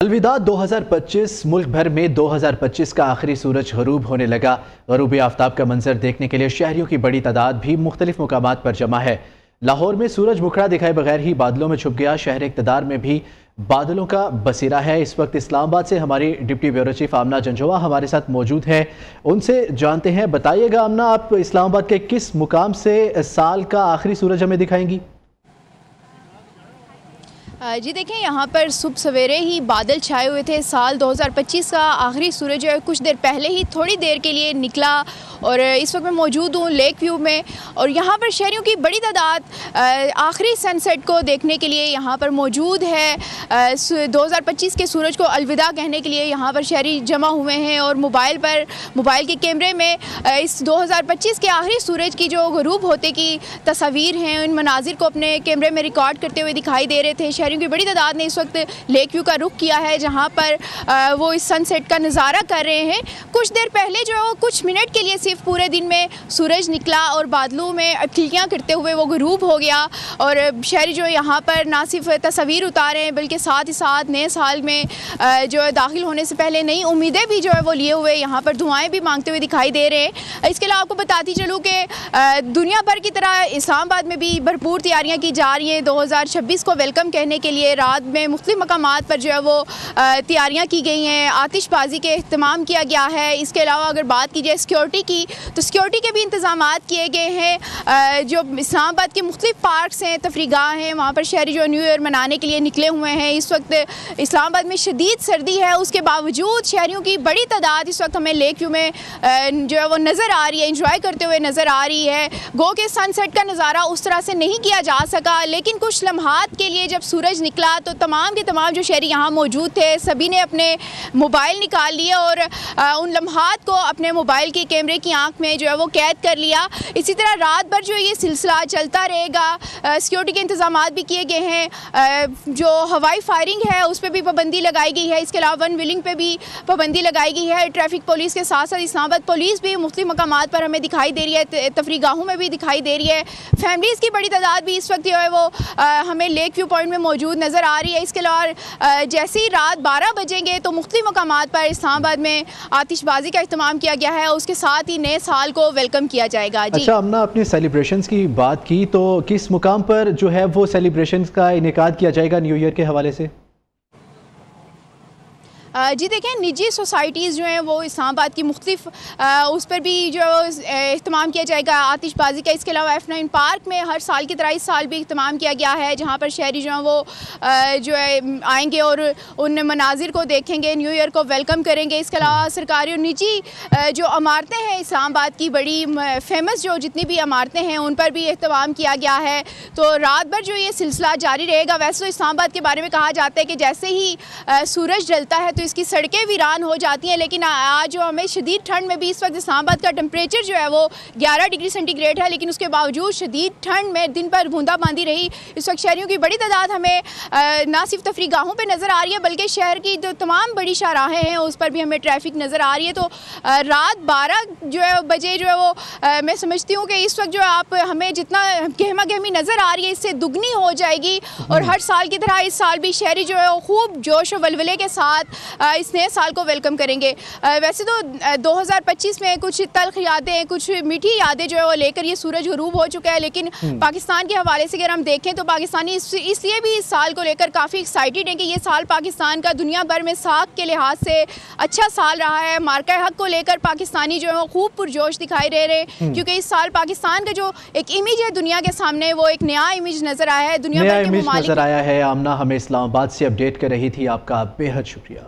الوداع 2025 ملک بھر میں 2025 کا آخری سورج غروب ہونے لگا۔ غروبی آفتاب کا منظر دیکھنے کے لیے شہریوں کی بڑی تعداد بھی مختلف مقامات پر جمع ہے۔ لاہور میں سورج مکھڑا دکھائے بغیر ہی بادلوں میں چھپ گیا۔ شہر اقتدار میں بھی بادلوں کا بسیرا ہے۔ اس وقت اسلام آباد سے ہماری ڈپٹی بیورو چیف آمنہ جنجھوا ہمارے ساتھ موجود ہیں، ان سے جانتے ہیں۔ بتائیے گا آمنہ، آپ اسلام آباد کے کس مقام سے سال کا آخری سورج ہمیں دکھائیں گی؟ جی دیکھیں، یہاں پر صبح سویرے ہی بادل چھائے ہوئے تھے۔ سال 2025 کا آخری سورج جو ہے کچھ دیر پہلے ہی تھوڑی دیر کے لیے نکلا، اور اس وقت میں موجود ہوں لیک ویو میں، اور یہاں پر شہریوں کی بڑی تعداد آخری سن سیٹ کو دیکھنے کے لیے یہاں پر موجود ہے۔ 2025 کے سورج کو الوداع کہنے کے لیے یہاں پر شہری جمع ہوئے ہیں، اور موبائل کے کیمرے میں اس 2025 کے آخری سورج کی جو غروب ہوتے کی تصاویر ہیں، ان مناظر کو اپنے کیمرے میں ریکارڈ کرتے ہوئے دکھائی دے رہے تھے۔ شہریوں کی بڑی تعداد نے اس وقت لیک ویو کا رخ کیا ہے، جہاں پر وہ اس سن سیٹ کا نظارہ کر رہے ہیں۔ کچھ دیر پہلے جو ہے کچھ منٹ کے لیے صرف پورے دن میں سورج نکلا، اور بادلوں میں ٹھلکیاں کرتے ہوئے وہ غروب ہو گیا، اور شہری جو یہاں پر نہ صرف تصاویر اتارے ہیں بلکہ ساتھ ہی ساتھ نئے سال میں جو ہے داخل ہونے سے پہلے نئی امیدیں بھی جو ہے وہ لیے ہوئے یہاں پر دعائیں بھی مانگتے ہوئے دکھائی دے رہے ہیں۔ اس کے علاوہ آپ کو بتاتی چلوں کہ دنیا بھر کی طرح اسلام آباد میں بھی بھرپور تیاریاں کی جا رہی ہیں 2026 کو ویلکم کہنے کے لیے۔ رات میں مختلف مقامات پر جو ہے وہ تیاریاں کی گئی ہیں، آتش بازی کے اہتمام کیا گیا ہے۔ اس کے علاوہ اگر بات کی جائے سیکیورٹی کی، تو سیکیورٹی کے بھی انتظامات کیے گئے ہیں۔ جو اسلام آباد کے مختلف پارکس ہیں، تفریح گاہ ہیں، وہاں پر شہری جو نیو ایئر منانے کے لیے نکلے ہوئے ہیں۔ اس وقت اسلام آباد میں شدید سردی ہے، اس کے باوجود شہریوں کی بڑی تعداد اس وقت ہمیں لیک ویو میں جو ہے وہ نظر آ رہی ہے، انجوائے کرتے ہوئے نظر آ رہی ہے۔ گو کہ سن سیٹ کا نظارہ اس طرح سے نہیں کیا جا سکا، لیکن کچھ لمحات کے لیے جب سورج نکلا تو تمام کے تمام جو شہری یہاں موجود تھے سبھی نے اپنے موبائل نکال لیے، اور ان لمحات کو اپنے موبائل کے کیمرے کی آنکھ میں جو ہے وہ قید کر لیا۔ اسی طرح رات بھر جو یہ سلسلہ چلتا رہے گا۔ سیکیورٹی کے انتظامات بھی کیے گئے ہیں، جو ہوائی فائرنگ ہے اس پہ بھی پابندی لگائی گئی ہے۔ اس کے علاوہ ون ویلنگ پہ بھی پابندی لگائی گئی ہے۔ ٹریفک پولیس کے ساتھ ساتھ اسلام آباد پولیس بھی مختلف مقامات پر ہمیں دکھائی دے رہی ہے، تفریح گاہوں میں بھی دکھائی دے رہی ہے۔ فیملیز کی بڑی تعداد بھی اس وقت جو ہے وہ ہمیں لیک ویو پوائنٹ میں موجود نظر آ رہی ہے۔ اس کے علاوہ جیسے ہی رات 12 بجیں گے تو مختلف مقامات پر اسلام آباد میں آتش بازی کا اہتمام کیا گیا ہے، اس کے ساتھ ہی نئے سال کو ویلکم کیا جائے گا۔ اچھا آمنہ، اپنے سیلیبریشنز کی بات کی تو کس مقام پر جو ہے وہ سیلیبریشنز کا انعقاد کیا جائے گا نیو ایئر کے حوالے سے؟ جی دیکھیں، نجی سوسائٹیز جو ہیں وہ اسلام آباد کی مختلف اس پر بھی جو اہتمام کیا جائے گا آتش بازی کا۔ اس کے علاوہ F9 پارک میں ہر سال کی طرح اس سال بھی اہتمام کیا گیا ہے، جہاں پر شہری جو ہیں وہ جو ہے آئیں گے اور ان مناظر کو دیکھیں گے، نیو ایئر کو ویلکم کریں گے۔ اس کے علاوہ سرکاری اور نجی جو عمارتیں ہیں اسلام آباد کی بڑی فیمس جو جتنی بھی عمارتیں ہیں ان پر بھی اہتمام کیا گیا ہے۔ تو رات بھر جو یہ سلسلہ جاری رہے گا۔ ویسے تو اسلام آباد کے بارے میں کہا جاتا ہے کہ جیسے ہی سورج ڈلتا ہے تو اس کی سڑکیں ویران ہو جاتی ہیں، لیکن آج جو ہمیں شدید ٹھنڈ میں بھی اس وقت اسلام آباد کا ٹمپریچر جو ہے وہ 11 ڈگری سینٹی گریڈ ہے، لیکن اس کے باوجود شدید ٹھنڈ میں دن پر بوندا باندی رہی۔ اس وقت شہریوں کی بڑی تعداد ہمیں نہ صرف تفریح گاہوں پہ نظر آ رہی ہے بلکہ شہر کی جو تمام بڑی شاہراہیں ہیں اس پر بھی ہمیں ٹریفک نظر آ رہی ہے۔ تو رات 12 جو ہے بجے جو ہے وہ میں سمجھتی ہوں کہ اس وقت جو آپ ہمیں جتنا گہما گہمی نظر آ رہی ہے اس سے دگنی ہو جائے گی، اور ہر سال کی طرح اس سال بھی شہری جو ہے خوب جوش و ولولے کے ساتھ اس نئے سال کو ویلکم کریں گے۔ ویسے تو 2025 میں کچھ تلخ یادیں، کچھ میٹھی یادیں جو ہے وہ لے کر یہ سورج غروب ہو چکا ہے، لیکن پاکستان کے حوالے سے اگر ہم دیکھیں تو پاکستانی اس لیے بھی اس سال کو لے کر کافی ایکسائٹیڈ ہیں کہ یہ سال پاکستان کا دنیا بھر میں ساکھ کے لحاظ سے اچھا سال رہا ہے۔ مارکہ حق کو لے کر پاکستانی جو ہے وہ خوب پرجوش دکھائی دے رہے ہیں، کیونکہ اس سال پاکستان کا جو ایک امیج ہے دنیا کے سامنے وہ ایک نیا امیج نظر آیا ہے۔ دنیا بھر کے ممالک نظر آیا ہے۔ آمنہ ہمیں اسلام آباد سے اپڈیٹ کر رہی تھی، آپ کا بے حد شکریہ۔